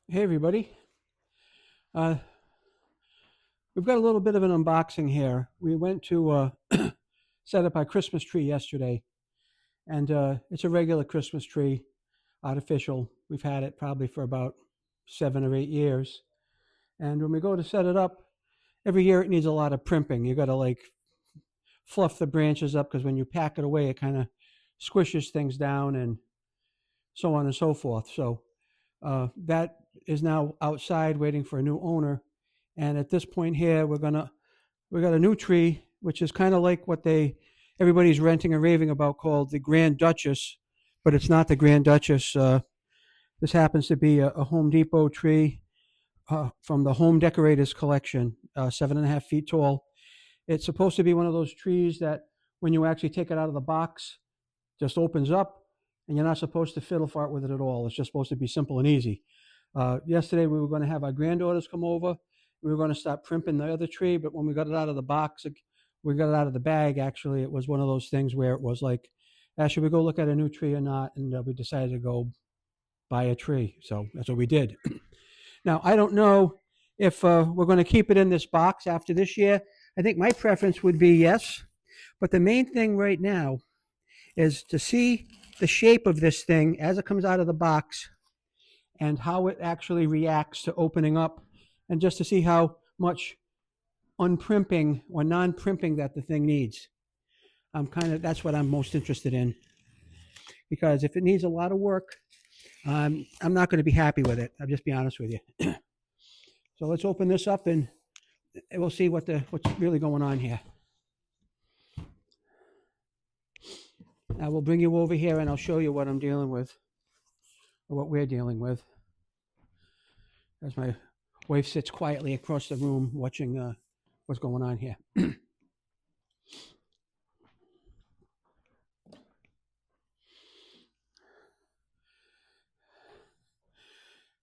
Hey everybody. Uh, we've got a little bit of an unboxing here. We went to set up our Christmas tree yesterday, and it's a regular Christmas tree, artificial. We've had it probably for about 7 or 8 years. And when we go to set it up, every year it needs a lot of primping. You got to like fluff the branches up because when you pack it away, it kind of squishes things down and so on and so forth. So that is now outside waiting for a new owner. And at this point here, we got a new tree, which is kind of like what everybody's renting and raving about, called the Grand Duchess, but it's not the Grand Duchess. This happens to be a Home Depot tree from the Home Decorators collection, 7.5 feet tall. It's supposed to be one of those trees that when you actually take it out of the box, just opens up, and you're not supposed to fiddle fart with it at all. It's just supposed to be simple and easy. Yesterday, we were going to have our granddaughters come over. We were going to start primping the other tree, but when we got it out of the box, we got it out of the bag. Actually, it was one of those things where it was like, should we go look at a new tree or not? And we decided to go buy a tree. So that's what we did. Now, I don't know if we're going to keep it in this box after this year. I think my preference would be yes. But the main thing right now is to see the shape of this thing as it comes out of the box and how it actually reacts to opening up, and just to see how much unprimping or non-primping that the thing needs. That's what I'm most interested in, because if it needs a lot of work, I'm not going to be happy with it. I'll just be honest with you. So let's open this up and we'll see what's really going on here. Now we'll bring you over here and I'll show you what I'm dealing with, or what we're dealing with, as my wife sits quietly across the room watching what's going on here.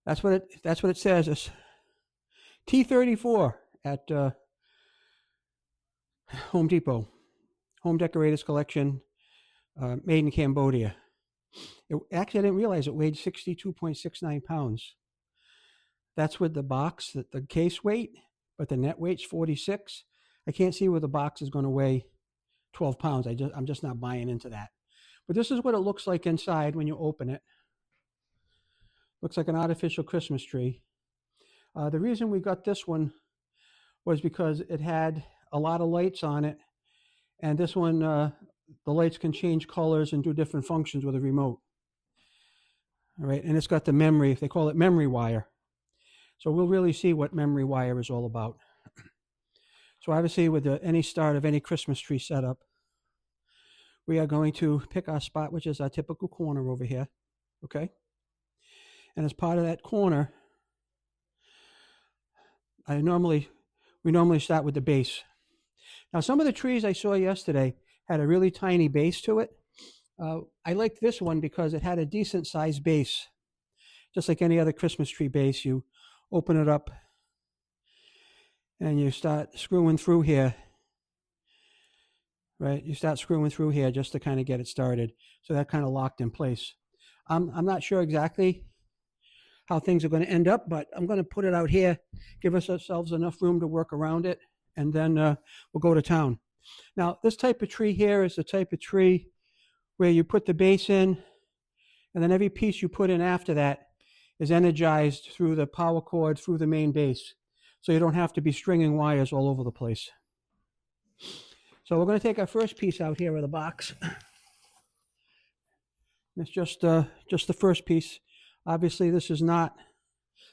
That's what it says. It's T34 at Home Depot, Home Decorators Collection, made in Cambodia. Actually, I didn't realize it weighed 62.69 pounds. That's with the box, the case weight, but the net weight's 46. I can't see where the box is going to weigh 12 pounds. I'm just not buying into that. But this is what it looks like inside when you open it. Looks like an artificial Christmas tree. The reason we got this one was because it had a lot of lights on it, and this one, the lights can change colors and do different functions with a remote. All right, and it's got the memory, they call it memory wire. So we'll really see what memory wire is all about. So obviously, with any start of any Christmas tree setup, we are going to pick our spot, which is our typical corner over here, okay? And as part of that corner, we normally start with the base. Now, some of the trees I saw yesterday had a really tiny base to it. I liked this one because it had a decent sized base. Just like any other Christmas tree base, you open it up and you start screwing through here. Right, you start screwing through here just to kind of get it started. So that kind of locked in place. I'm not sure exactly how things are going to end up, but I'm going to put it out here, give ourselves enough room to work around it, and then we'll go to town. Now, this type of tree here is the type of tree where you put the base in, and then every piece you put in after that is energized through the power cord through the main base. So you don't have to be stringing wires all over the place. So we're going to take our first piece out here of the box. It's just the first piece. Obviously, this is not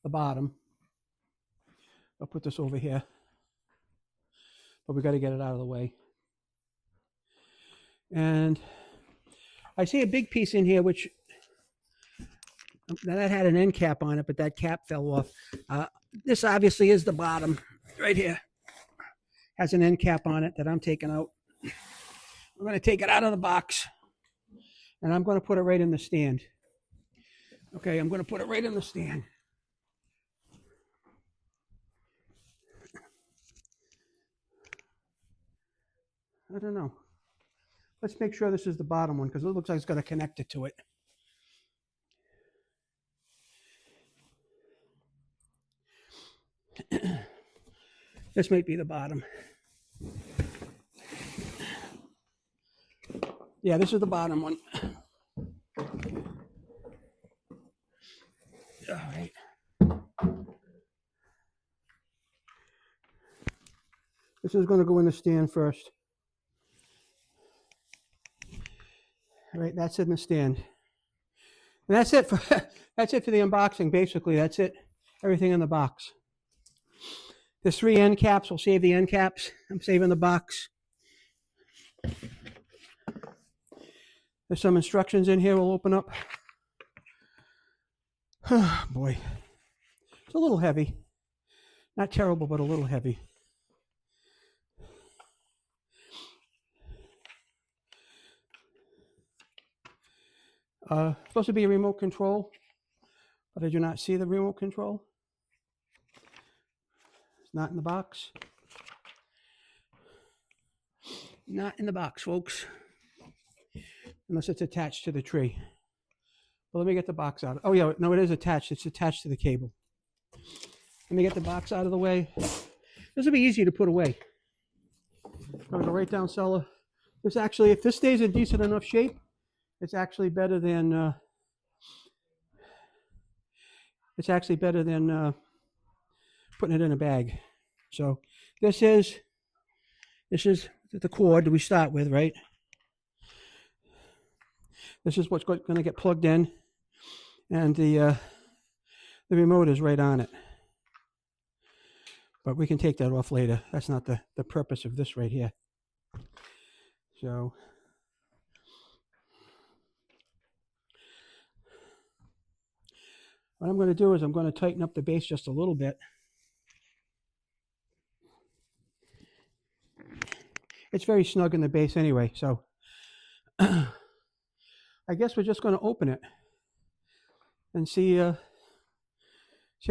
the bottom. I'll put this over here, but we got to get it out of the way. And I see a big piece in here, which that had an end cap on it, but that cap fell off. This obviously is the bottom right here. Has an end cap on it that I'm taking out. I'm going to take it out of the box, and I'm going to put it right in the stand. Okay, I'm going to put it right in the stand. I don't know. Let's make sure this is the bottom one because it looks like it's going to connect it to it. This might be the bottom. Yeah, this is the bottom one. All right. This is going to go in the stand first. All right, that's in the stand. And that's it for that's it for the unboxing. Basically, that's it. Everything in the box. There's 3 end caps. We'll save the end caps. I'm saving the box. There's some instructions in here. We'll open up. Oh, boy, it's a little heavy. Not terrible, but a little heavy. Supposed to be a remote control, but I do not see the remote control. It's not in the box. Not in the box, folks. Unless it's attached to the tree. Well, let me get the box out. Oh, yeah, no, it is attached. It's attached to the cable. Let me get the box out of the way. This will be easy to put away. I'm going to go right down cellar. This actually, if this stays in decent enough shape, it's actually better than putting it in a bag. So this is the cord we start with, right? This is what's going to get plugged in, and the remote is right on it. But we can take that off later. That's not the purpose of this right here. So what I'm going to do is I'm going to tighten up the base just a little bit. It's very snug in the base anyway, so I guess we're just going to open it and see how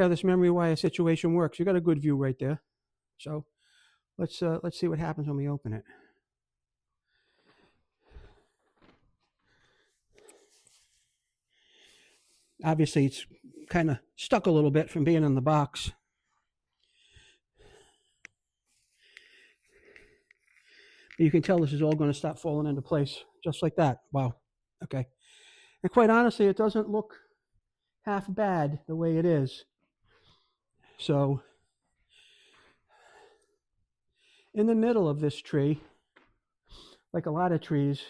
this memory wire situation works. You got a good view right there. So let's see what happens when we open it. Obviously, it's kind of stuck a little bit from being in the box. But you can tell this is all going to start falling into place just like that. Wow. Okay. And quite honestly, it doesn't look half bad the way it is. So in the middle of this tree, like a lot of trees,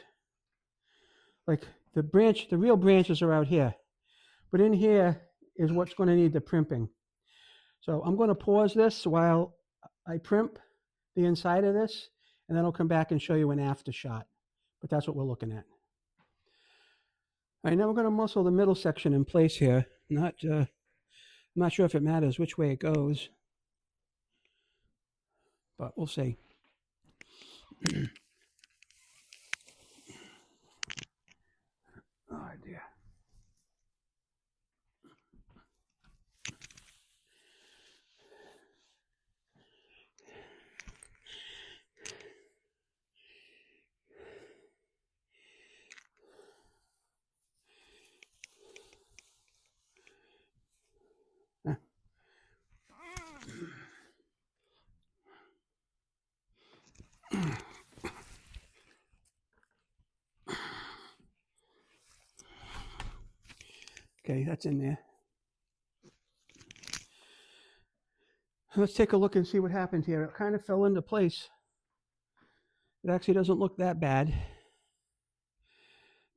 like the real branches are out here. But in here is what's going to need the primping. So I'm going to pause this while I primp the inside of this, and then I'll come back and show you an after shot. But that's what we're looking at. All right, now we're going to muscle the middle section in place here. I'm not sure if it matters which way it goes, but we'll see. Oh, dear. Okay, that's in there. Let's take a look and see what happened here. It kind of fell into place. It actually doesn't look that bad. Let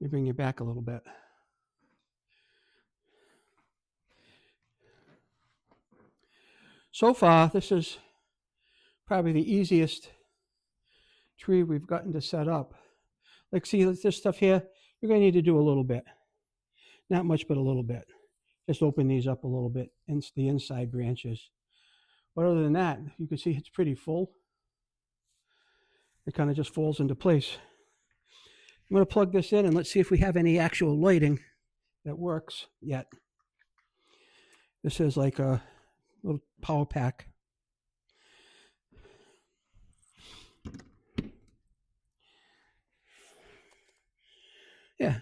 me bring you back a little bit. So far, this is probably the easiest tree we've gotten to set up. Like, see this stuff here? You're going to need to do a little bit. Not much, but a little bit. Just open these up a little bit, the inside branches. But other than that, you can see it's pretty full. It kind of just falls into place. I'm going to plug this in and let's see if we have any actual lighting that works yet. This is like a little power pack. Yeah.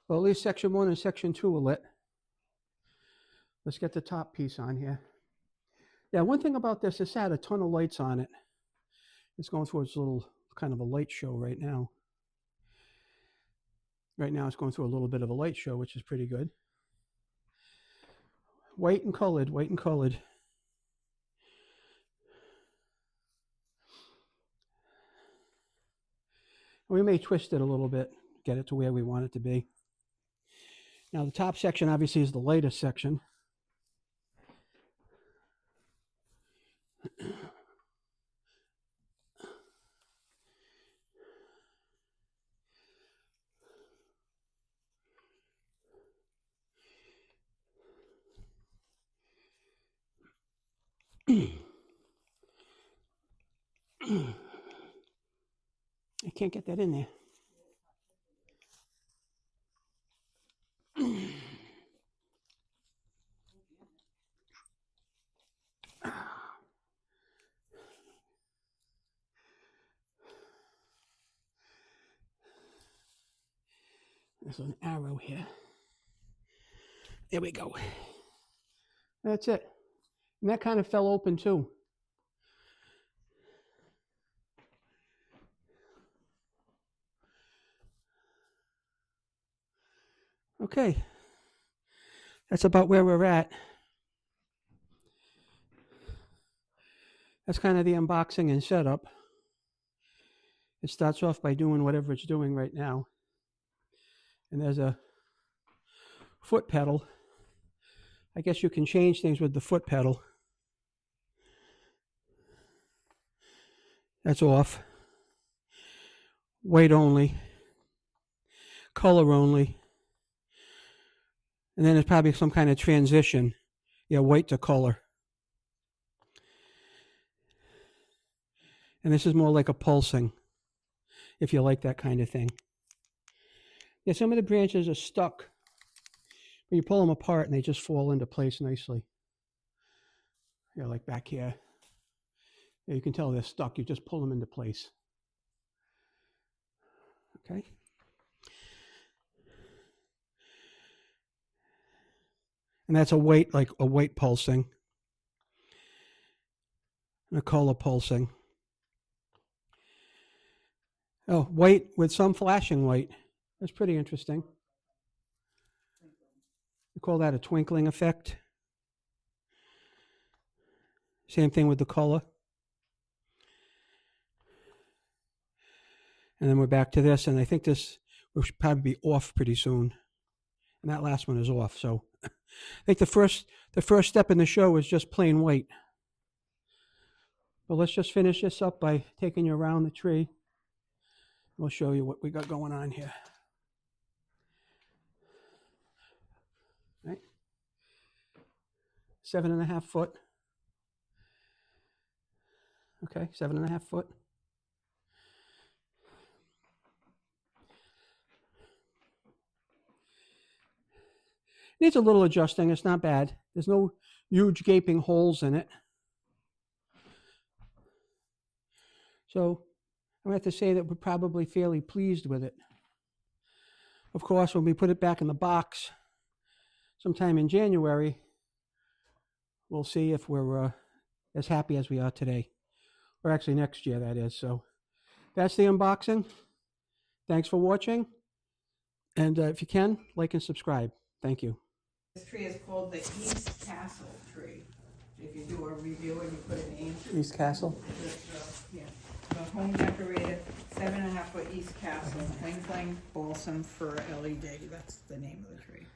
Well, at least section 1 and section 2 are lit. Let's get the top piece on here. Yeah, one thing about this, it's had a ton of lights on it. It's going through its little kind of a light show right now. Right now it's going through a little bit of a light show, which is pretty good. White and colored, white and colored. We may twist it a little bit, get it to where we want it to be. Now the top section obviously is the lightest section. I can't get that in there. There's an arrow here. There we go. That's it. And that kind of fell open too. Okay. That's about where we're at. That's kind of the unboxing and setup. It starts off by doing whatever it's doing right now. And there's a foot pedal. I guess you can change things with the foot pedal. That's off. White only. Color only. And then there's probably some kind of transition. Yeah, white to color. And this is more like a pulsing, if you like that kind of thing. Yeah, some of the branches are stuck. When you pull them apart and they just fall into place nicely. Yeah, like back here. Yeah, you can tell they're stuck. You just pull them into place. Okay. And that's a white, like a white pulsing. And a color pulsing. Oh, white with some flashing white. That's pretty interesting. We call that a twinkling effect. Same thing with the color. And then we're back to this, and I think this will probably be off pretty soon. And that last one is off. So I think the first step in the show is just plain white. But let's just finish this up by taking you around the tree. We'll show you what we got going on here. Right? 7.5 foot. Okay, 7.5 foot. Needs a little adjusting. It's not bad. There's no huge gaping holes in it. So I'm going to have to say that we're probably fairly pleased with it. Of course, when we put it back in the box sometime in January, we'll see if we're as happy as we are today. Or actually next year, that is. So that's the unboxing. Thanks for watching. And if you can, like and subscribe. Thank you. This tree is called the Eastcastle tree. If you do a review and you put a name. Eastcastle? Yeah. The home decorated 7.5 foot Eastcastle Twinkling Balsam Fir LED. That's the name of the tree.